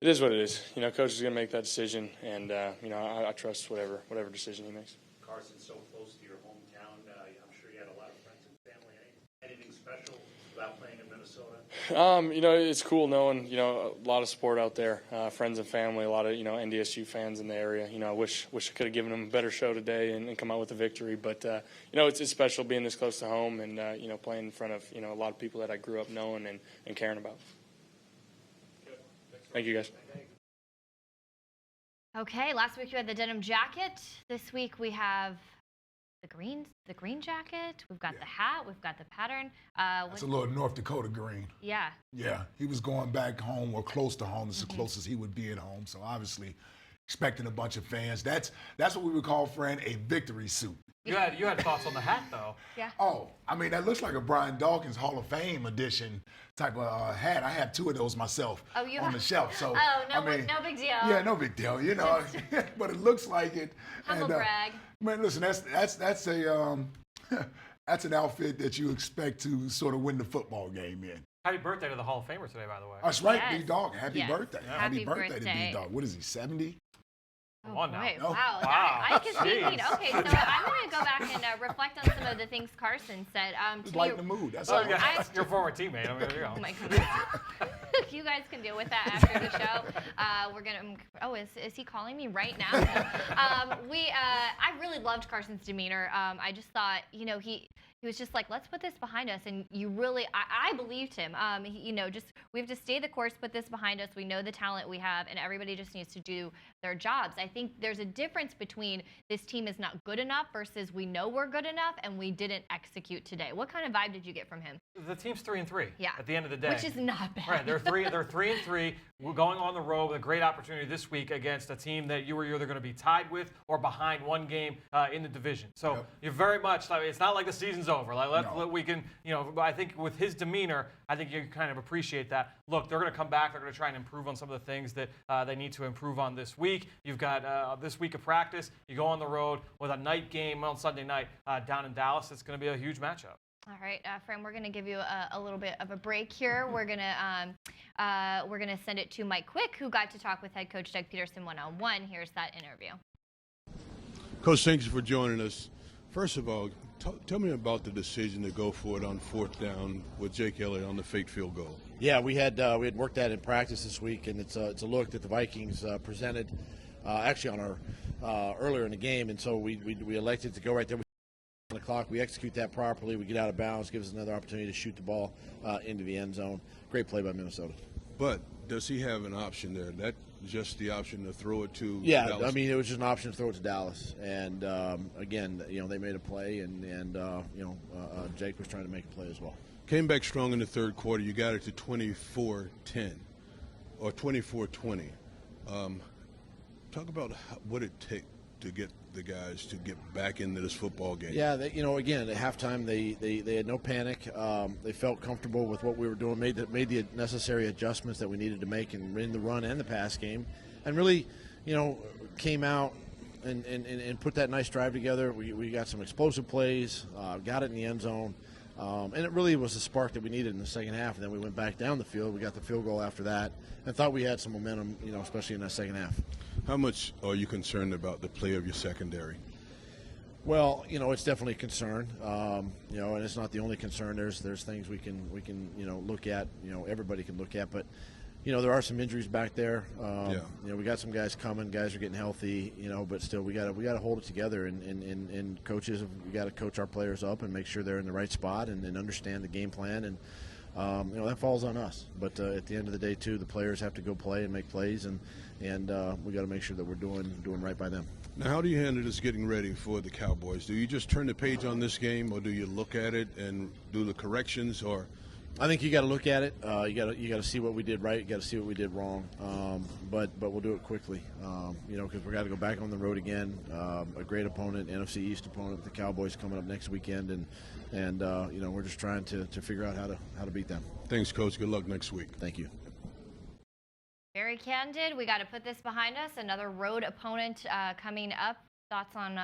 It is what it is. Coach is going to make that decision, and I trust whatever decision he makes. Carson, so close to your hometown. I'm sure you had a lot of friends and family. Anything special about playing in Minnesota? It's cool knowing, a lot of support out there, friends and family, a lot of, NDSU fans in the area. I wish I could have given them a better show today and come out with a victory. But, it's special being this close to home and, playing in front of, a lot of people that I grew up knowing and caring about. Thank you, guys. Okay, last week you had the denim jacket. This week we have the green jacket. We've got the hat. We've got the pattern. That's a little North Dakota green. Yeah. Yeah, he was going back home or close to home. It's the closest he would be at home. So obviously, expecting a bunch of fans. That's what we would call, friend, a victory suit. You had thoughts on the hat, though. Yeah. Oh, I mean, that looks like a Brian Dawkins Hall of Fame edition type of hat. I have 2 of those myself on the shelf. So no big deal. Yeah, no big deal. But it looks like it. Humble brag. Man, listen, that's a that's an outfit that you expect to sort of win the football game in. Happy birthday to the Hall of Famer today, by the way. That's right, Yes. B-Dog. Happy birthday. Yeah. Happy Happy birthday to birthday. B-Dog. What is he, 70? Come on now. Boy, Oh, wow. wow. I can see. Jeez. Okay, so I'm going to go back and reflect on some of the things Carson said. Just lighten the mood. That's Oh, all. yeah, your former teammate. I mean, there you go. Oh my goodness. You guys can deal with that after the show. We're gonna. Oh, is he calling me right now? I really loved Carson's demeanor. I just thought, he was just like, let's put this behind us, and you really, I believed him. We have to stay the course, put this behind us. We know the talent we have, and everybody just needs to do their jobs. I think there's a difference between this team is not good enough versus we know we're good enough and we didn't execute today. What kind of vibe did you get from him? The team's 3-3. Yeah. At the end of the day, Which is not bad. Right, they're 3-3. We're going on the road with a great opportunity this week against a team that you were either going to be tied with or behind one game in the division. So you're very much like, it's not like the season's over. We can, I think with his demeanor, I think you kind of appreciate that. Look, they're going to come back. They're going to try and improve on some of the things that they need to improve on this week. You've got this week of practice. You go on the road with a night game on Sunday night down in Dallas. It's going to be a huge matchup. All right, Fran, we're going to give you a little bit of a break here. We're going to send it to Mike Quick, who got to talk with head coach Doug Pederson one-on-one. Here's that interview. Coach, thank you for joining us. First of all, tell me about the decision to go for it on 4th down with Jake Elliott on the fake field goal. Yeah, we had worked that in practice this week, and it's a look that the Vikings presented actually on our earlier in the game, and so we elected to go right there. On the clock, we execute that properly. We get out of bounds, gives us another opportunity to shoot the ball into the end zone. Great play by Minnesota. But does he have an option there? That's just the option to throw it to Yeah, Dallas? I mean, it was just an option to throw it to Dallas. And, again, they made a play, and Jake was trying to make a play as well. Came back strong in the third quarter. You got it to 24-10 or 24-20. Talk about what it takes to get the guys to get back into this football game. Yeah, again, at halftime they had no panic. They felt comfortable with what we were doing, made the necessary adjustments that we needed to make in the run and the pass game, and really, came out and put that nice drive together. We got some explosive plays, got it in the end zone, and it really was the spark that we needed in the second half. And then we went back down the field. We got the field goal after that, and thought we had some momentum, especially in that second half. How much are you concerned about the play of your secondary? Well, it's definitely a concern. And it's not the only concern. There's things we can look at. Everybody can look at, but there are some injuries back there. We got some guys coming. Guys are getting healthy. But still, we got to hold it together. And coaches, we got to coach our players up and make sure they're in the right spot and understand the game plan. And that falls on us. But at the end of the day, too, the players have to go play and make plays, and we got to make sure that we're doing right by them. Now, how do you handle this getting ready for the Cowboys? Do you just turn the page on this game, or do you look at it and do the corrections? Or I think you got to look at it. You got to see what we did right. You got to see what we did wrong. But we'll do it quickly. Because we got to go back on the road again. A great opponent, NFC East opponent, the Cowboys coming up next weekend, and we're just trying to figure out how to beat them. Thanks, Coach. Good luck next week. Thank you. Very candid. We got to put this behind us. Another road opponent coming up. Thoughts on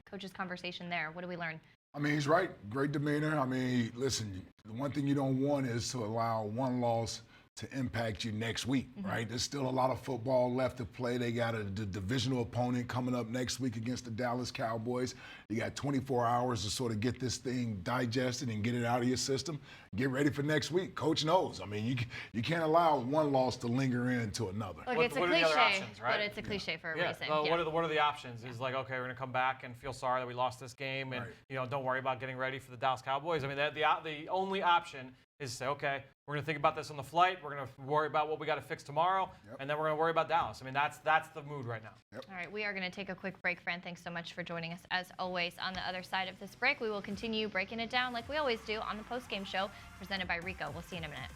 Coach's conversation there? What did we learn? I mean, he's right. Great demeanor. I mean, listen, the one thing you don't want is to allow one loss to impact you next week, right? There's still a lot of football left to play. They got a divisional opponent coming up next week against the Dallas Cowboys. You got 24 hours to sort of get this thing digested and get it out of your system. Get ready for next week. Coach knows. I mean, you can't allow one loss to linger into another. Look, What it's a are the other cliche, options, right? but it's a cliche for a reason. Well, what are the options? Is like, okay, we're going to come back and feel sorry that we lost this game, and don't worry about getting ready for the Dallas Cowboys. I mean, the only option is to say, okay, we're going to think about this on the flight. We're going to worry about what we got to fix tomorrow, and then we're going to worry about Dallas. I mean, that's the mood right now. All right, we are going to take a quick break. Fran, thanks so much for joining us. As always, on the other side of this break, we will continue breaking it down like we always do on the Postgame Show presented by Rico. We'll see you in a minute.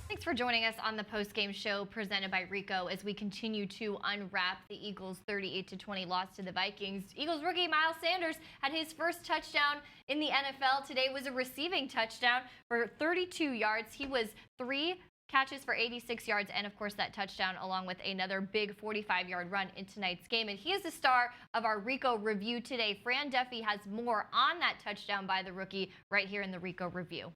Thanks for joining us on the Postgame Show presented by Rico as we continue to unwrap the Eagles' 38-20 loss to the Vikings. Eagles rookie Miles Sanders had his first touchdown in the NFL. Today was a receiving touchdown for 32 yards. He was 3 catches for 86 yards and, of course, that touchdown along with another big 45-yard run in tonight's game. And he is the star of our Rico review today. Fran Duffy has more on that touchdown by the rookie right here in the Rico review.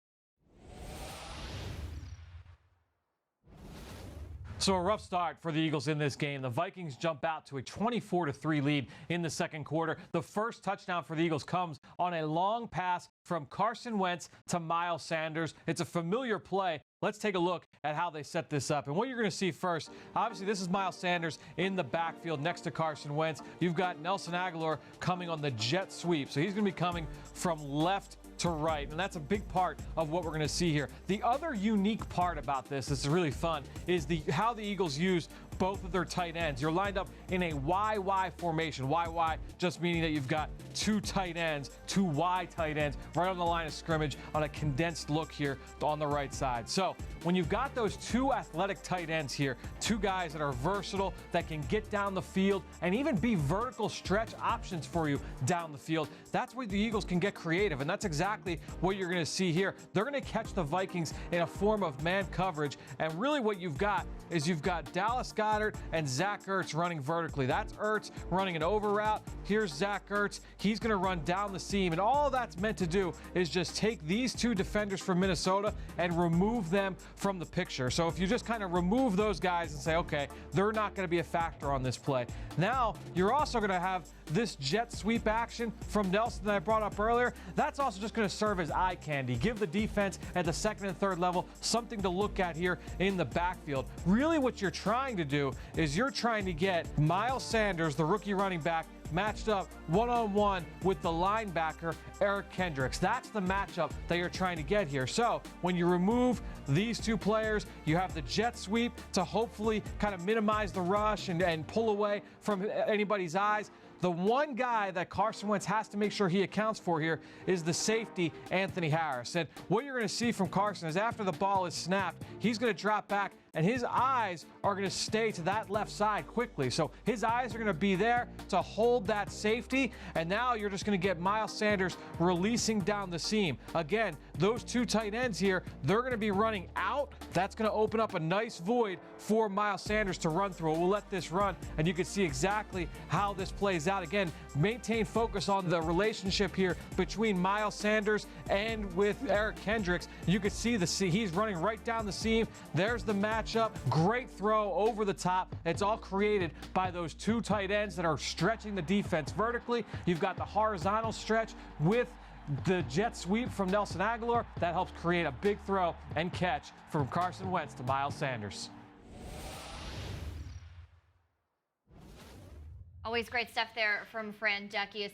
So a rough start for the Eagles in this game. The Vikings jump out to a 24-3 lead in the second quarter. The first touchdown for the Eagles comes on a long pass from Carson Wentz to Miles Sanders. It's a familiar play. Let's take a look at how they set this up. And what you're going to see first, obviously this is Miles Sanders in the backfield next to Carson Wentz. You've got Nelson Aguilar coming on the jet sweep. So he's going to be coming from left to right, and that's a big part of what we're going to see here. The other unique part about this is really fun is how the Eagles use both of their tight ends. You're lined up in a YY formation. YY just meaning that you've got two tight ends, two Y tight ends right on the line of scrimmage on a condensed look here on the right side. So when you've got those two athletic tight ends here, two guys that are versatile, that can get down the field and even be vertical stretch options for you down the field, that's where the Eagles can get creative, and that's exactly what you're going to see here. They're going to catch the Vikings in a form of man coverage, and really what you've got is you've got Dallas Goedert and Zach Ertz running vertically. That's Ertz running an over route. Here's Zach Ertz. He's going to run down the seam, and all that's meant to do is just take these two defenders from Minnesota and remove them from the picture. So if you just kind of remove those guys and say, okay, they're not going to be a factor on this play. Now, you're also going to have this jet sweep action from Nelson that I brought up earlier. That's also just going to serve as eye candy. Give the defense at the second and third level something to look at here in the backfield. Really what you're trying to do is you're trying to get Miles Sanders, the rookie running back, matched up one-on-one with the linebacker, Eric Kendricks. That's the matchup that you're trying to get here. So when you remove these two players, you have the jet sweep to hopefully kind of minimize the rush and pull away from anybody's eyes. The one guy that Carson Wentz has to make sure he accounts for here is the safety, Anthony Harris. And what you're going to see from Carson is after the ball is snapped, he's going to drop back, and his eyes are going to stay to that left side quickly. So his eyes are going to be there to hold that safety, and now you're just going to get Miles Sanders releasing down the seam. Again, those two tight ends here, they're going to be running out. That's going to open up a nice void for Miles Sanders to run through. We'll let this run, and you can see exactly how this plays out. Again, maintain focus on the relationship here between Miles Sanders and with Eric Kendricks. You can see he's running right down the seam. There's the matchup. Great throw over the top. It's all created by those two tight ends that are stretching the defense vertically. You've got the horizontal stretch with the jet sweep from Nelson Aguilar. That helps create a big throw and catch from Carson Wentz to Miles Sanders. Always great stuff there from Fran Duffy.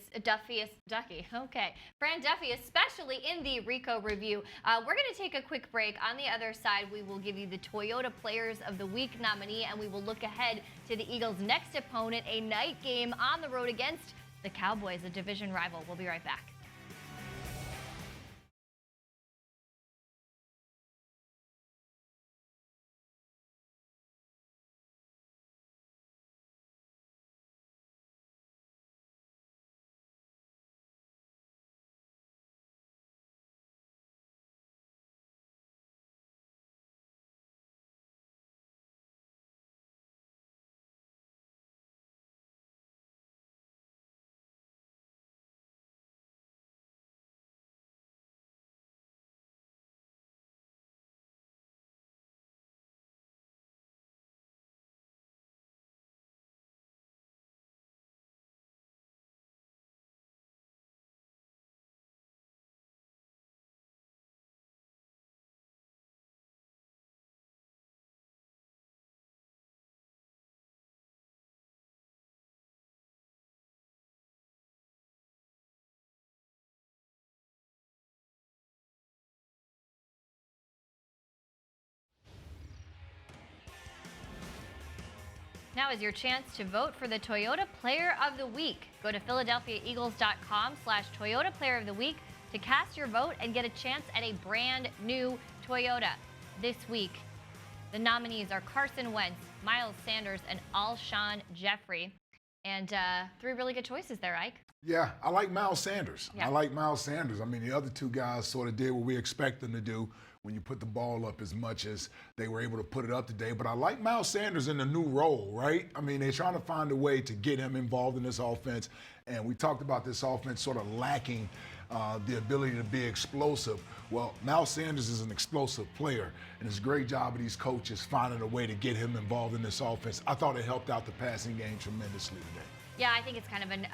Okay. Fran Duffy, especially in the Rico review. We're going to take a quick break. On the other side, we will give you the Toyota Players of the Week nominee, and we will look ahead to the Eagles' next opponent, a night game on the road against the Cowboys, a division rival. We'll be right back. Now is your chance to vote for the Toyota Player of the Week. Go to PhiladelphiaEagles.com/Toyota Player of the Week to cast your vote and get a chance at a brand new Toyota. This week, the nominees are Carson Wentz, Miles Sanders, and Alshon Jeffrey. And three really good choices there, Ike. Yeah, I like Miles Sanders. Yeah. I like Miles Sanders. I mean, the other two guys sort of did what we expect them to do when you put the ball up as much as they were able to put it up today. But I like Miles Sanders in the new role, right? I mean, they're trying to find a way to get him involved in this offense. And we talked about this offense sort of lacking the ability to be explosive. Well, Miles Sanders is an explosive player, and it's a great job of these coaches finding a way to get him involved in this offense. I thought it helped out the passing game tremendously today. Yeah, I think it's kind of an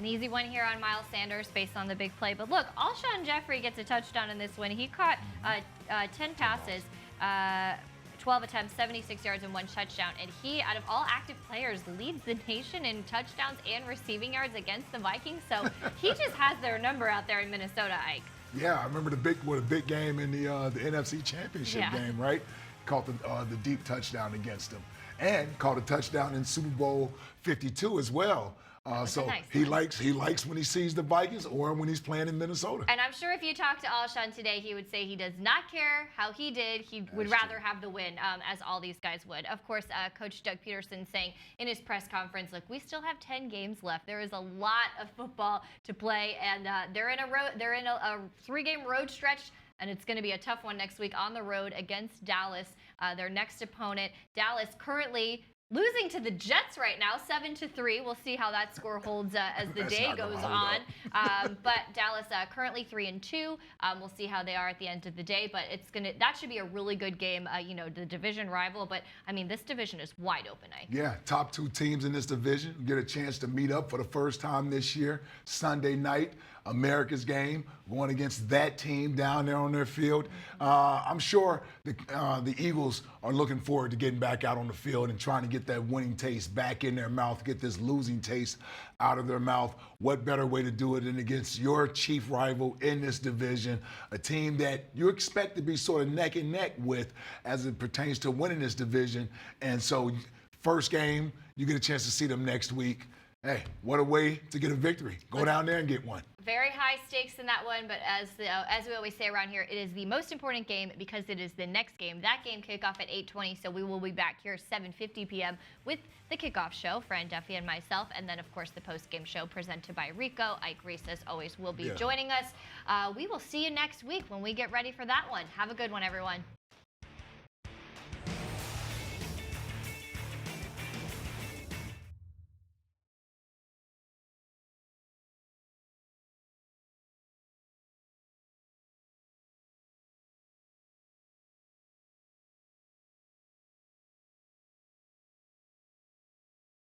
easy one here on Miles Sanders based on the big play. But look, Alshon Jeffrey gets a touchdown in this one. He caught 10 passes, 12 attempts, 76 yards, and 1 touchdown. And he, out of all active players, leads the nation in touchdowns and receiving yards against the Vikings. So he just has their number out there in Minnesota, Ike. Yeah, I remember the big game in the NFC Championship game, right? Caught the deep touchdown against them. and caught a touchdown in Super Bowl 52 as well. So nice he one. likes when he sees the Vikings or when he's playing in Minnesota. And I'm sure if you talk to Alshon today, he would say he does not care how he did. He would That's rather true. have the win, as all these guys would. Of course, Coach Doug Pederson saying in his press conference, look, we still have 10 games left. There is a lot of football to play, and they're in a 3-game road stretch. And it's going to be a tough one next week on the road against Dallas, their next opponent. Dallas currently losing to the Jets right now, 7-3. We'll see how that score holds as the That's day not gonna goes hold on. But Dallas currently 3-2. We'll see how they are at the end of the day. But that should be a really good game. The division rival. But I mean, this division is wide open. Yeah, top 2 teams in this division get a chance to meet up for the first time this year. Sunday night, America's game, going against that team down there on their field. I'm sure the Eagles are looking forward to getting back out on the field and trying to get that winning taste back in their mouth, get this losing taste out of their mouth. What better way to do it than against your chief rival in this division, a team that you expect to be sort of neck and neck with as it pertains to winning this division. And so first game, you get a chance to see them next week. Hey, what a way to get a victory. Go down there and get one. Very high stakes in that one, but as we always say around here, it is the most important game because it is the next game. That game kickoff at 8:20, so we will be back here 7:50 p.m. with the kickoff show, Fran Duffy and myself, and then, of course, the post-game show presented by Rico. Ike Reese, as always, will be joining us. We will see you next week when we get ready for that one. Have a good one, everyone.